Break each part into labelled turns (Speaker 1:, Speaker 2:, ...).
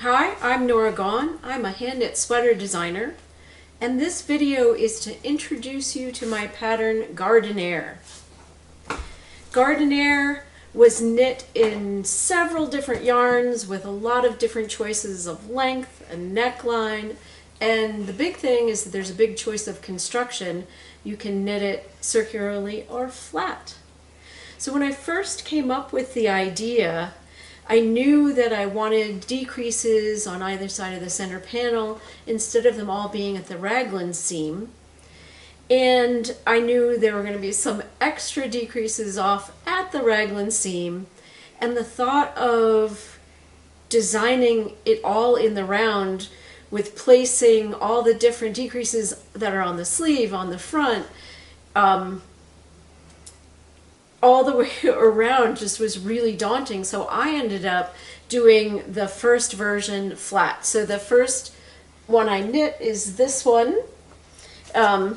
Speaker 1: Hi, I'm Norah. I'm a hand knit sweater designer, and this video is to introduce you to my pattern Gardenaire. Gardenaire was knit in several different yarns with a lot of different choices of length and neckline, and the big thing is that there's a big choice of construction. You can knit it circularly or flat. So when I first came up with the idea, I knew that I wanted decreases on either side of the center panel instead of them all being at the raglan seam. And I knew there were going to be some extra decreases off at the raglan seam. And the thought of designing it all in the round with placing all the different decreases that are on the sleeve, on the front, all the way around just was really daunting. So I ended up doing the first version flat. So the first one I knit is this one. And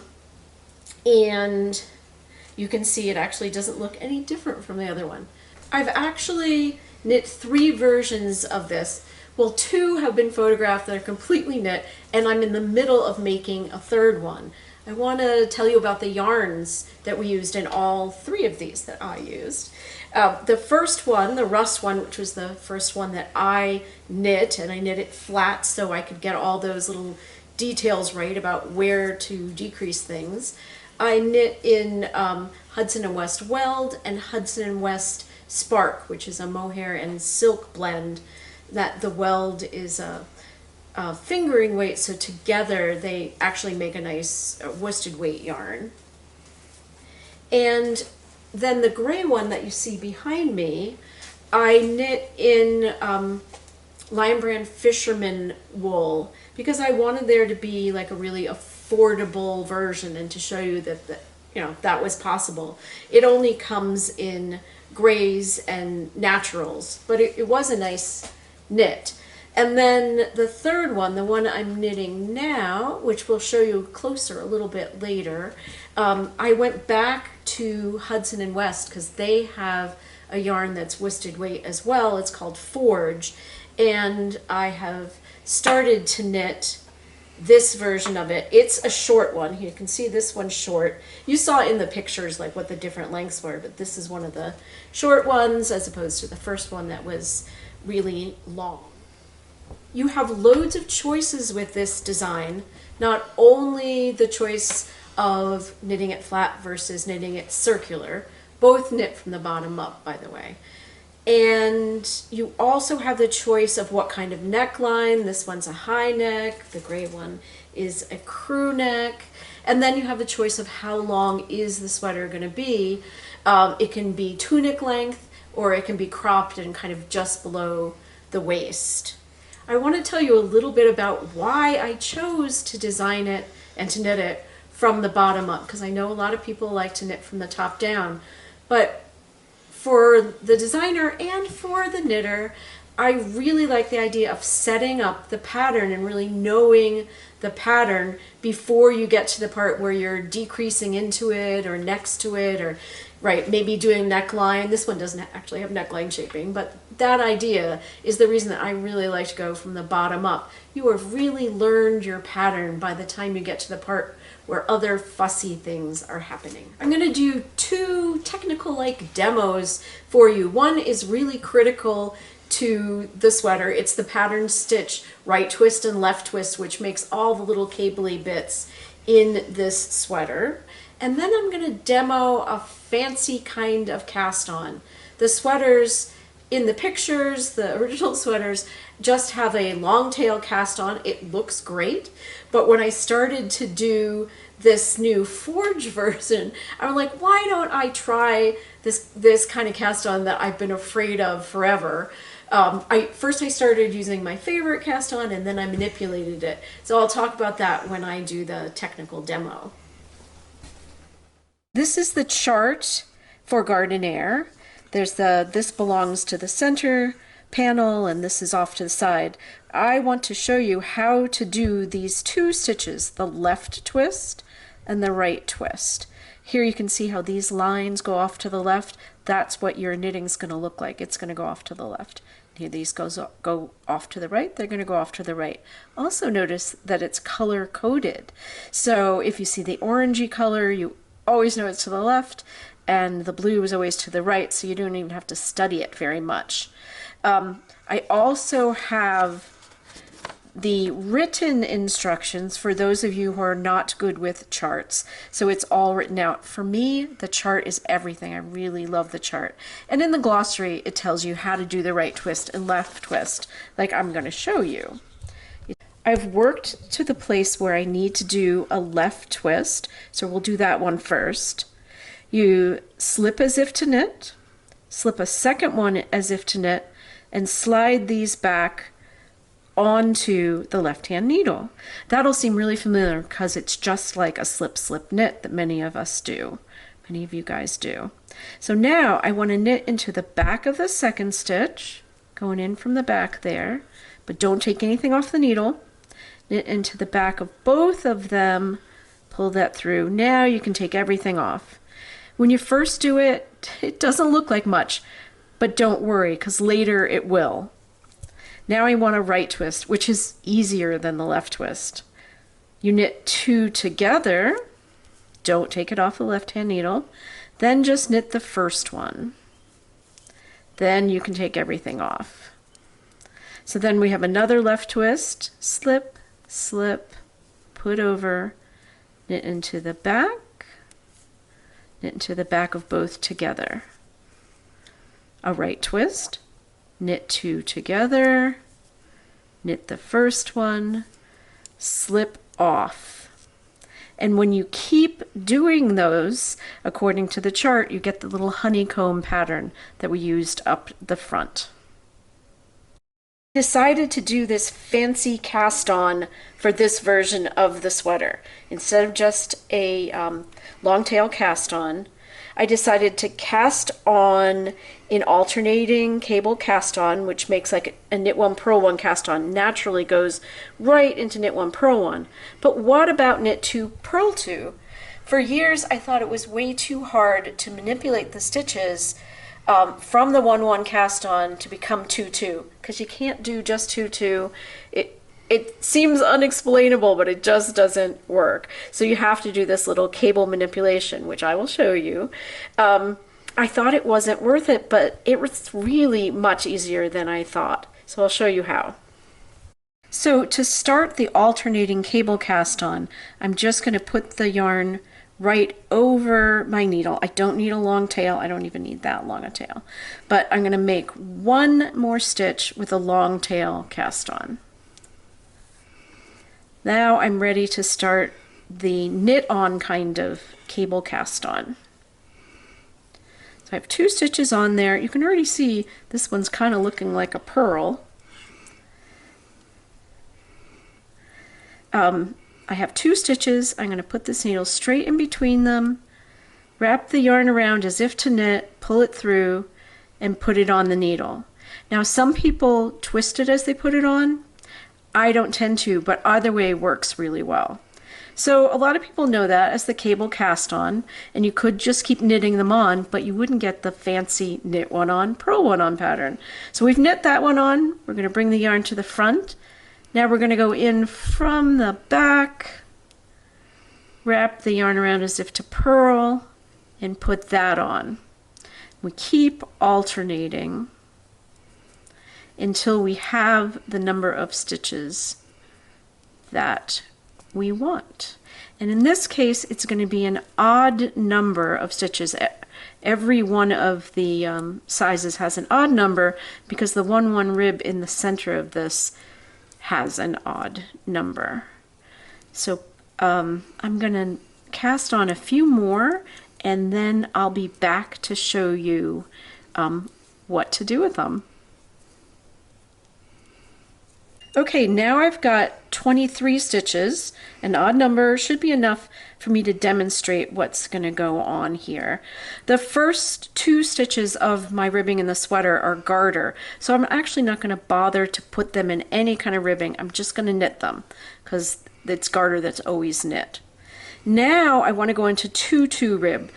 Speaker 1: you can see it actually doesn't look any different from the other one. I've actually knit 3 versions of this. Well, 2 have been photographed that are completely knit, and I'm in the middle of making a 3rd one. I want to tell you about the yarns that we used in all 3 of these that I used. The first one, the rust one, which was the first one that I knit, and I knit it flat so I could get all those little details right about where to decrease things. I knit in Hudson and West Weld and Hudson and West Spark, which is a mohair and silk blend. That the weld is a fingering weight, so together they actually make a nice worsted weight yarn. And then the gray one that you see behind me, I knit in Lion Brand Fisherman wool because I wanted there to be like a really affordable version and to show you that that was possible. It only comes in grays and naturals, but it was a nice knit. And then the 3rd one, the one I'm knitting now, which we'll show you closer a little bit later, I went back to Hudson and West because they have a yarn that's worsted weight as well. It's called Forge, and I have started to knit this version of it. It's a short one. You can see this one's short. You saw in the pictures like what the different lengths were, but this is one of the short ones as opposed to the first one that was really long. You have loads of choices with this design, not only the choice of knitting it flat versus knitting it circular, both knit from the bottom up, by the way. And you also have the choice of what kind of neckline. This one's a high neck, the gray one is a crew neck, and then you have the choice of how long is the sweater going to be. It can be tunic length, or it can be cropped and kind of just below the waist. I want to tell you a little bit about why I chose to design it and to knit it from the bottom up, because I know a lot of people like to knit from the top down, but for the designer and for the knitter, I really like the idea of setting up the pattern and really knowing the pattern before you get to the part where you're decreasing into it or next to it, or maybe doing neckline. This one doesn't actually have neckline shaping, but that idea is the reason that I really like to go from the bottom up. You have really learned your pattern by the time you get to the part where other fussy things are happening. I'm going to do 2 technical-like demos for you. One is really critical to the sweater. It's the pattern stitch right twist and left twist, which makes all the little cabley bits in this sweater. And then I'm going to demo a fancy kind of cast on. The sweaters in the pictures, the original sweaters, just have a long tail cast on. It looks great, but when I started to do this new Forge version, I'm like, why don't I try this kind of cast on that I've been afraid of forever? First I started using my favorite cast on, and then I manipulated it. So I'll talk about that when I do the technical demo. This is the chart for Gardenaire. This belongs to the center panel, and this is off to the side. I want to show you how to do these 2 stitches, the left twist and the right twist. Here you can see how these lines go off to the left. That's what your knitting's going to look like. It's going to go off to the left. Here, these go off to the right, they're going to go off to the right. Also notice that it's color coded. So if you see the orangey color, you always know it's to the left, and the blue is always to the right, so you don't even have to study it very much. I also have the written instructions for those of you who are not good with charts. So it's all written out. For me, the chart is everything. I really love the chart. And in the glossary, it tells you how to do the right twist and left twist, like I'm going to show you. I've worked to the place where I need to do a left twist, so we'll do that one first. You slip as if to knit, slip a second one as if to knit, and slide these back onto the left-hand needle. That'll seem really familiar because it's just like a slip-slip knit that many of us do. Many of you guys do. So now I want to knit into the back of the second stitch, going in from the back there, but don't take anything off the needle. Knit into the back of both of them, pull that through. Now you can take everything off. When you first do it, it doesn't look like much, but don't worry because later it will. Now I want a right twist, which is easier than the left twist. You knit two together, don't take it off the left-hand needle, then just knit the first one. Then you can take everything off. So then we have another left twist, slip, slip, put over, knit into the back, knit into the back of both together. A right twist, knit two together, knit the first one, slip off. And when you keep doing those, according to the chart, you get the little honeycomb pattern that we used up the front. I decided to do this fancy cast on for this version of the sweater. Instead of just a long tail cast on, I decided to cast on in alternating cable cast on, which makes like a knit one, purl one cast on, naturally goes right into knit one, purl one. But what about knit two, purl two? For years, I thought it was way too hard to manipulate the stitches from the 1-1 cast on to become 2-2, because you can't do just 2-2. It seems unexplainable, but it just doesn't work. So you have to do this little cable manipulation, which I will show you. I thought it wasn't worth it, but it was really much easier than I thought. So I'll show you how. So to start the alternating cable cast on, I'm just going to put the yarn right over my needle. I don't need a long tail. I don't even need that long a tail. But I'm going to make one more stitch with a long tail cast on. Now I'm ready to start the knit on kind of cable cast on. So I have two stitches on there. You can already see this one's kind of looking like a purl. I have two stitches. I'm going to put this needle straight in between them, wrap the yarn around as if to knit, pull it through, and put it on the needle. Now some people twist it as they put it on. I don't tend to, but either way works really well. So a lot of people know that as the cable cast on, and you could just keep knitting them on, but you wouldn't get the fancy knit one on, purl one on pattern. So we've knit that one on. We're going to bring the yarn to the front. Now we're going to go in from the back, wrap the yarn around as if to purl, and put that on. We keep alternating until we have the number of stitches that we want. And in this case, it's going to be an odd number of stitches. Every one of the sizes has an odd number because the 1-1 rib in the center of this has an odd number. So I'm going to cast on a few more, and then I'll be back to show you what to do with them. Okay, now I've got 23 stitches. An odd number should be enough for me to demonstrate what's going to go on here. The first two stitches of my ribbing in the sweater are garter, so I'm actually not going to bother to put them in any kind of ribbing. I'm just going to knit them because it's garter that's always knit. Now I want to go into 2-2 rib.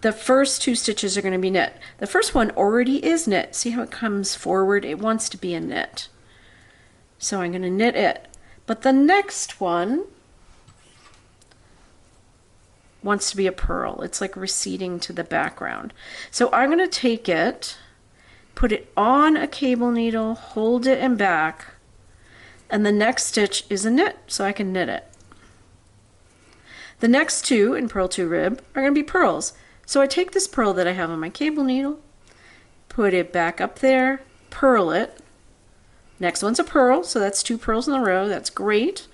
Speaker 1: the first 2 stitches are going to be knit. The first one already is knit. See how it comes forward? It wants to be a knit. So I'm going to knit it. But the next one wants to be a purl. It's like receding to the background. So I'm going to take it, put it on a cable needle, hold it and back, and the next stitch is a knit, so I can knit it. The next 2 in purl 2 rib are going to be purls. So I take this purl that I have on my cable needle, put it back up there, purl it. Next one's a purl, so that's 2 purls in a row. That's great.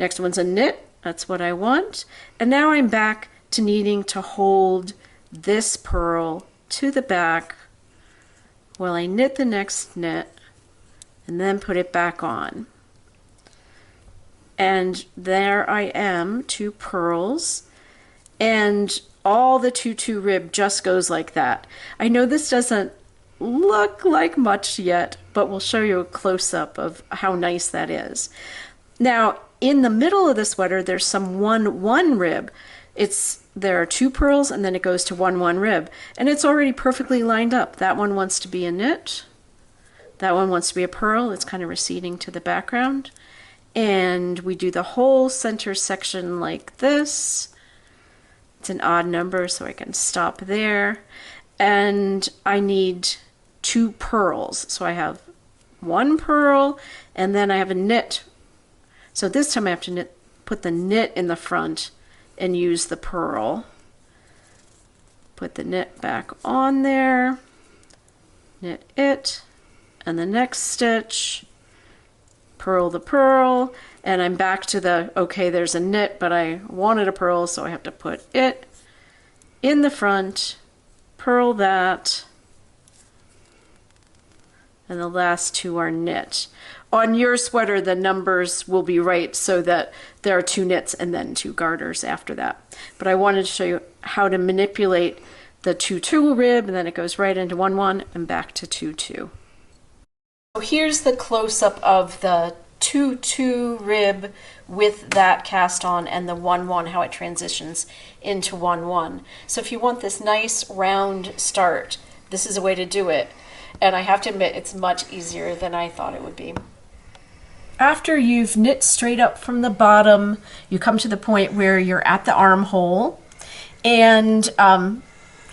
Speaker 1: Next one's a knit. That's what I want. And now I'm back to needing to hold this purl to the back while I knit the next knit and then put it back on. And there I am, 2 purls, and all the 2-2 rib just goes like that. I know this doesn't look like much yet, but we'll show you a close-up of how nice that is. Now, in the middle of the sweater, there's some 1-1 rib. There are 2 purls, and then it goes to 1-1 rib, and it's already perfectly lined up. That one wants to be a knit. That one wants to be a purl. It's kind of receding to the background. And we do the whole center section like this. It's an odd number, so I can stop there. And I need 2 purls. So I have 1 purl, and then I have a knit. So this time I have to put the knit in the front and use the purl. Put the knit back on there, knit it, and the next stitch, purl the purl, and I'm back to the, okay, there's a knit, but I wanted a purl, so I have to put it in the front, purl that, and the last 2 are knit. On your sweater, the numbers will be right so that there are 2 knits and then 2 garters after that. But I wanted to show you how to manipulate the 2-2 rib, and then it goes right into 1-1 and back to 2-2. So here's the close-up of the 2-2 rib with that cast on and the 1-1, how it transitions into 1-1. So if you want this nice round start, this is a way to do it. And I have to admit, it's much easier than I thought it would be. After you've knit straight up from the bottom, you come to the point where you're at the armhole, and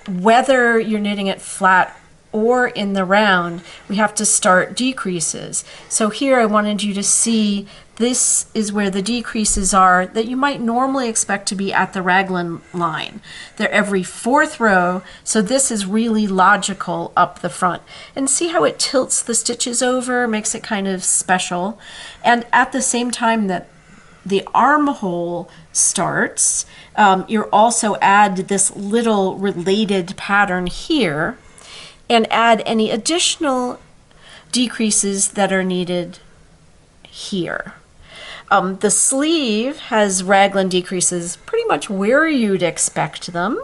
Speaker 1: whether you're knitting it flat or in the round, we have to start decreases. So here I wanted you to see this is where the decreases are that you might normally expect to be at the raglan line. They're every 4th row, so this is really logical up the front. And see how it tilts the stitches over, makes it kind of special. And at the same time that the armhole starts, you also add this little related pattern here and add any additional decreases that are needed here. The sleeve has raglan decreases pretty much where you'd expect them.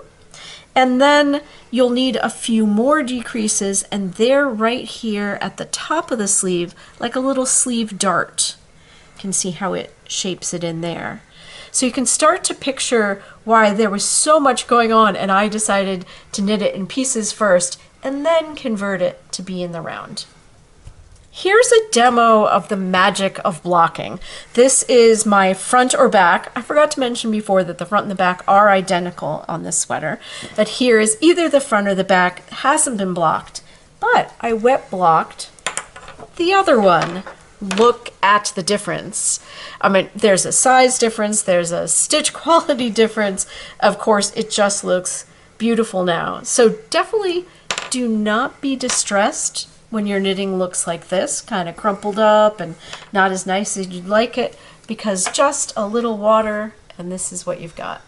Speaker 1: And then you'll need a few more decreases, and they're right here at the top of the sleeve, like a little sleeve dart. You can see how it shapes it in there. So you can start to picture why there was so much going on, and I decided to knit it in pieces first and then convert it to be in the round. Here's a demo of the magic of blocking. This is my front or back. I forgot to mention before that the front and the back are identical on this sweater, but here is either the front or the back. It hasn't been blocked, but I wet blocked the other one. Look at the difference. I mean, there's a size difference, there's a stitch quality difference. Of course, it just looks beautiful now. So definitely do not be distressed when your knitting looks like this, kind of crumpled up and not as nice as you'd like it, because just a little water and this is what you've got.